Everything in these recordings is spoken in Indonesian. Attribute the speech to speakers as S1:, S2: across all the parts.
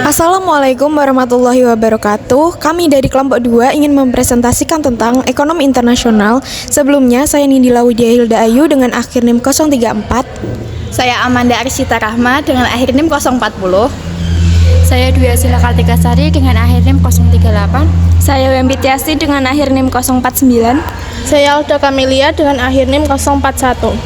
S1: Assalamualaikum warahmatullahi wabarakatuh. Kami dari kelompok 2 ingin mempresentasikan tentang ekonomi internasional. Sebelumnya, saya Nindila Widya Hilda Ayu dengan akhir NIM 034.
S2: Saya Amanda Arsita Rahma dengan akhir NIM 040.
S3: Saya Dwi Asila Kartika Sari dengan akhir NIM 038.
S4: Saya Wempi Tiasi dengan akhir NIM 049.
S5: Saya Alda Kamelia dengan akhir NIM 041.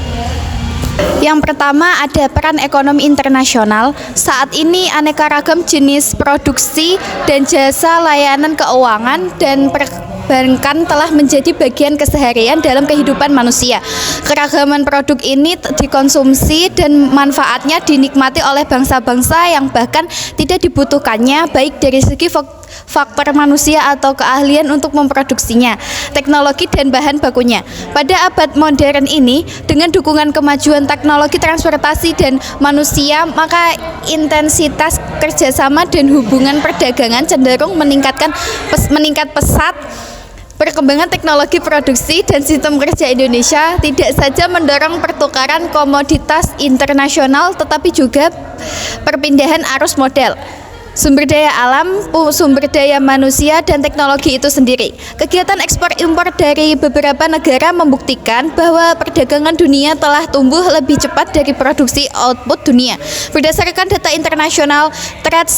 S2: Yang pertama ada peran ekonomi internasional. Saat ini aneka ragam jenis produksi dan jasa layanan keuangan dan perbankan telah menjadi bagian keseharian dalam kehidupan manusia. Keragaman produk ini dikonsumsi dan manfaatnya dinikmati oleh bangsa-bangsa yang bahkan tidak dibutuhkannya baik dari segi faktor manusia atau keahlian untuk memproduksinya, teknologi dan bahan bakunya. Pada abad modern ini, dengan dukungan kemajuan teknologi transportasi dan manusia, maka intensitas kerjasama dan hubungan perdagangan cenderung meningkat pesat. Perkembangan teknologi produksi dan sistem kerja Indonesia tidak saja mendorong pertukaran komoditas internasional, tetapi juga perpindahan arus modal, sumber daya alam, sumber daya manusia, dan teknologi itu sendiri. Kegiatan ekspor-impor dari beberapa negara membuktikan bahwa perdagangan dunia telah tumbuh lebih cepat dari produksi output dunia. Berdasarkan data internasional Trade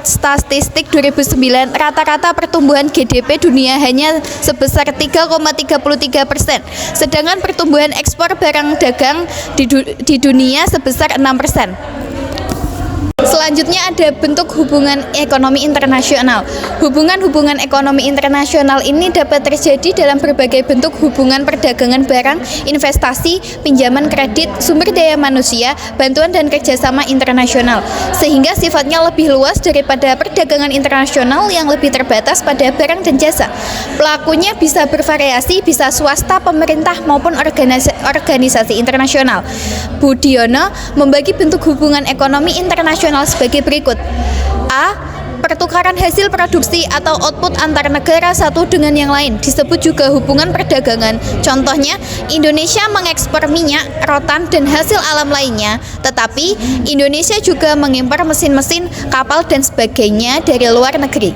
S2: Statistik 2009, rata-rata pertumbuhan GDP dunia hanya sebesar 3,33%, sedangkan pertumbuhan ekspor barang dagang di dunia sebesar 6%. Selanjutnya ada bentuk hubungan ekonomi internasional. Hubungan ekonomi internasional ini dapat terjadi dalam berbagai bentuk hubungan perdagangan barang, investasi, pinjaman kredit, sumber daya manusia, bantuan dan kerjasama internasional, sehingga sifatnya lebih luas daripada perdagangan internasional yang lebih terbatas pada barang dan jasa. Pelakunya bisa bervariasi, bisa swasta, pemerintah maupun organisasi internasional. Budiono membagi bentuk hubungan ekonomi internasional sebagai berikut. A. Pertukaran hasil produksi atau output antar negara satu dengan yang lain disebut juga hubungan perdagangan. Contohnya, Indonesia mengekspor minyak, rotan, dan hasil alam lainnya, tetapi Indonesia juga mengimpor mesin-mesin, kapal, dan sebagainya dari luar negeri.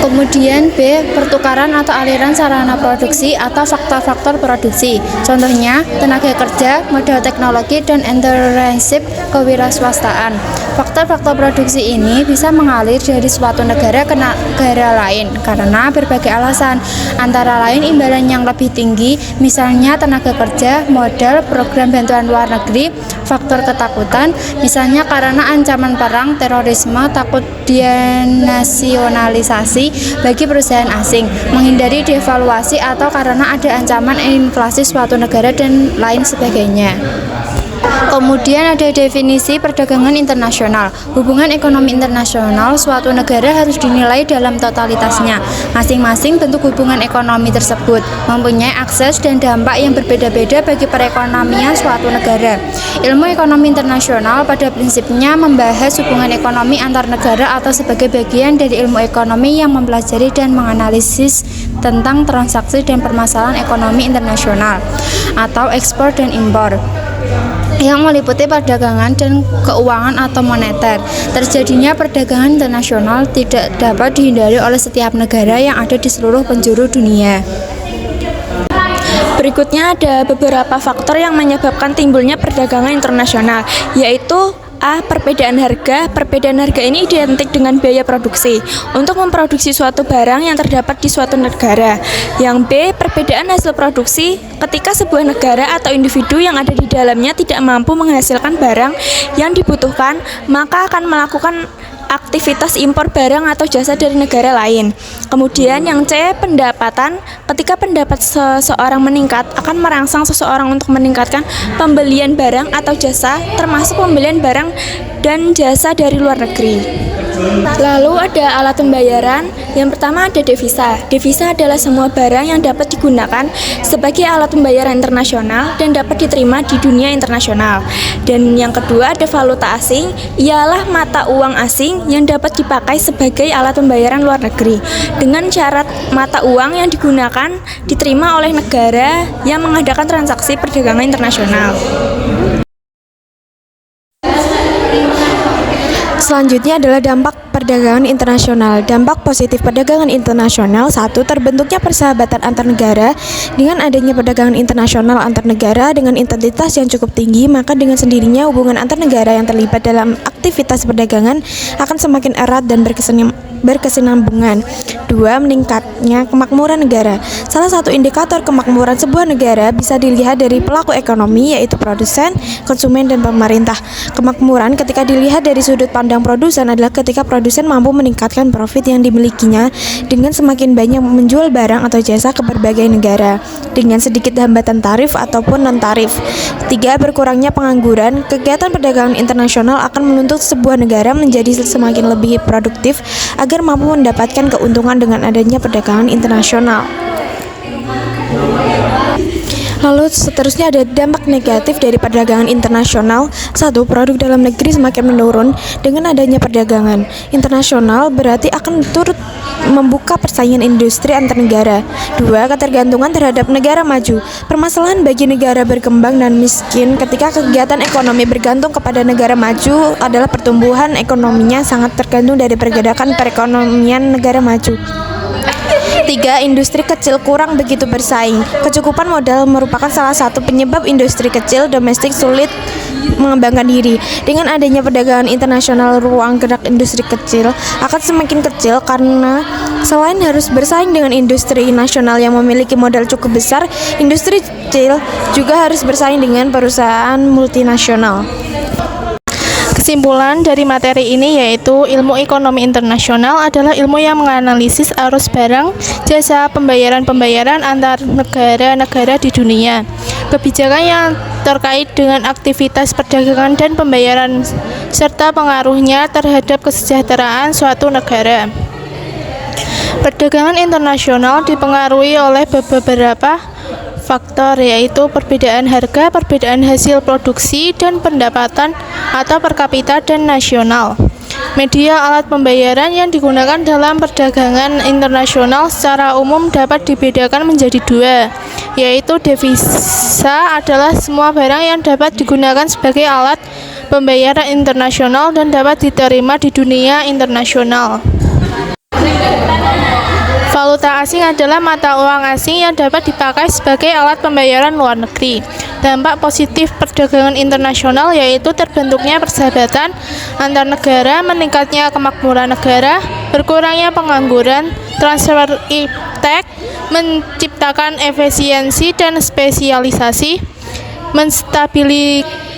S3: Kemudian B. Pertukaran atau aliran sarana produksi atau faktor-faktor produksi. Contohnya, tenaga kerja, modal teknologi, dan entrepreneurship kewirausahaan. Faktor-faktor produksi ini bisa mengalir dari suatu negara ke negara lain karena berbagai alasan, antara lain imbalan yang lebih tinggi, misalnya tenaga kerja, modal, program bantuan luar negeri, faktor ketakutan, misalnya karena ancaman perang, terorisme, takut denasionalisasi bagi perusahaan asing, menghindari devaluasi atau karena ada ancaman inflasi suatu negara dan lain sebagainya. Kemudian ada definisi perdagangan internasional. Hubungan ekonomi internasional suatu negara harus dinilai dalam totalitasnya. Masing-masing bentuk hubungan ekonomi tersebut mempunyai akses dan dampak yang berbeda-beda bagi perekonomian suatu negara. Ilmu ekonomi internasional pada prinsipnya membahas hubungan ekonomi antar negara atau sebagai bagian dari ilmu ekonomi yang mempelajari dan menganalisis tentang transaksi dan permasalahan ekonomi internasional atau ekspor dan impor, yang meliputi perdagangan dan keuangan atau moneter. Terjadinya perdagangan internasional tidak dapat dihindari oleh setiap negara yang ada di seluruh penjuru dunia.
S4: Berikutnya ada beberapa faktor yang menyebabkan timbulnya perdagangan internasional, yaitu A. Perbedaan harga. Perbedaan harga ini identik dengan biaya produksi untuk memproduksi suatu barang yang terdapat di suatu negara. Yang B. Perbedaan hasil produksi. Ketika sebuah negara atau individu yang ada di dalamnya tidak mampu menghasilkan barang yang dibutuhkan, maka akan melakukan aktivitas impor barang atau jasa dari negara lain. Kemudian yang C, pendapatan. Ketika pendapat seseorang meningkat, akan merangsang seseorang untuk meningkatkan pembelian barang atau jasa, termasuk pembelian barang dan jasa dari luar negeri. Lalu ada alat pembayaran. Yang pertama ada devisa. Devisa adalah semua barang yang dapat digunakan sebagai alat pembayaran internasional dan dapat diterima di dunia internasional. Dan yang kedua ada valuta asing, ialah mata uang asing yang dapat dipakai sebagai alat pembayaran luar negeri dengan syarat mata uang yang digunakan diterima oleh negara yang mengadakan transaksi perdagangan internasional.
S1: Selanjutnya adalah dampak perdagangan internasional. Dampak positif perdagangan internasional: 1. Terbentuknya persahabatan antar negara. Dengan adanya perdagangan internasional antar negara dengan intensitas yang cukup tinggi, maka dengan sendirinya hubungan antar negara yang terlibat dalam aktivitas perdagangan akan semakin erat dan berkesinambungan. 2. Meningkatnya kemakmuran negara. Salah satu indikator kemakmuran sebuah negara bisa dilihat dari pelaku ekonomi, yaitu produsen, konsumen, dan pemerintah. Kemakmuran ketika dilihat dari sudut pandang produsen adalah ketika produsen mampu meningkatkan profit yang dimilikinya dengan semakin banyak menjual barang atau jasa ke berbagai negara dengan sedikit hambatan tarif ataupun non-tarif. 3. Berkurangnya pengangguran. Kegiatan perdagangan internasional akan menuntut sebuah negara menjadi semakin lebih produktif agar mampu mendapatkan keuntungan dengan adanya perdagangan internasional. Lalu seterusnya ada dampak negatif dari perdagangan internasional. 1. Produk dalam negeri semakin menurun dengan adanya perdagangan internasional, berarti akan turut membuka persaingan industri antar negara. 2. Ketergantungan terhadap negara maju. Permasalahan bagi negara berkembang dan miskin ketika kegiatan ekonomi bergantung kepada negara maju adalah pertumbuhan ekonominya sangat tergantung dari pergerakan perekonomian negara maju. 3. Industri kecil kurang begitu bersaing. Kecukupan modal merupakan salah satu penyebab industri kecil domestik sulit mengembangkan diri. Dengan adanya perdagangan internasional, ruang gerak industri kecil akan semakin kecil karena selain harus bersaing dengan industri nasional yang memiliki modal cukup besar, industri kecil juga harus bersaing dengan perusahaan multinasional.
S5: Kesimpulan dari materi ini yaitu ilmu ekonomi internasional adalah ilmu yang menganalisis arus barang, jasa, pembayaran antar negara-negara di dunia. Kebijakan yang terkait dengan aktivitas perdagangan dan pembayaran serta pengaruhnya terhadap kesejahteraan suatu negara. Perdagangan internasional dipengaruhi oleh beberapa faktor, yaitu perbedaan harga, perbedaan hasil produksi, dan pendapatan atau per kapita dan nasional. Media alat pembayaran yang digunakan dalam perdagangan internasional secara umum dapat dibedakan menjadi 2, yaitu devisa adalah semua barang yang dapat digunakan sebagai alat pembayaran internasional dan dapat diterima di dunia internasional. Valuta asing adalah mata uang asing yang dapat dipakai sebagai alat pembayaran luar negeri. Dampak positif perdagangan internasional yaitu terbentuknya persahabatan antar negara, meningkatnya kemakmuran negara, berkurangnya pengangguran, transfer iptek, menciptakan efisiensi dan spesialisasi,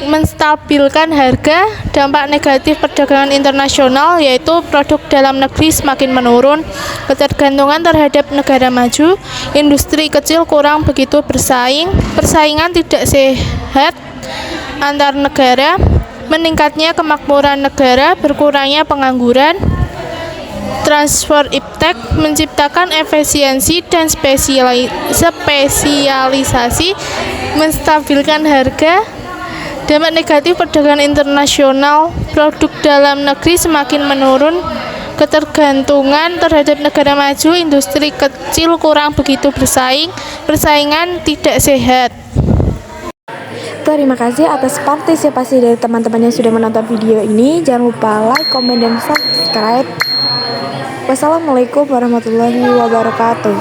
S5: menstabilkan harga. Dampak negatif perdagangan internasional yaitu produk dalam negeri semakin menurun, ketergantungan terhadap negara maju, industri kecil kurang begitu bersaing, persaingan tidak sehat antar negara, meningkatnya kemakmuran negara, berkurangnya pengangguran, transfer iptek, menciptakan efisiensi dan spesialisasi, menstabilkan harga. Dampak negatif perdagangan internasional, produk dalam negeri semakin menurun, ketergantungan terhadap negara maju, industri kecil kurang begitu bersaing, persaingan tidak sehat.
S1: Terima kasih atas partisipasi dari teman-teman yang sudah menonton video ini. Jangan lupa like, komen, dan subscribe. Wassalamualaikum warahmatullahi wabarakatuh.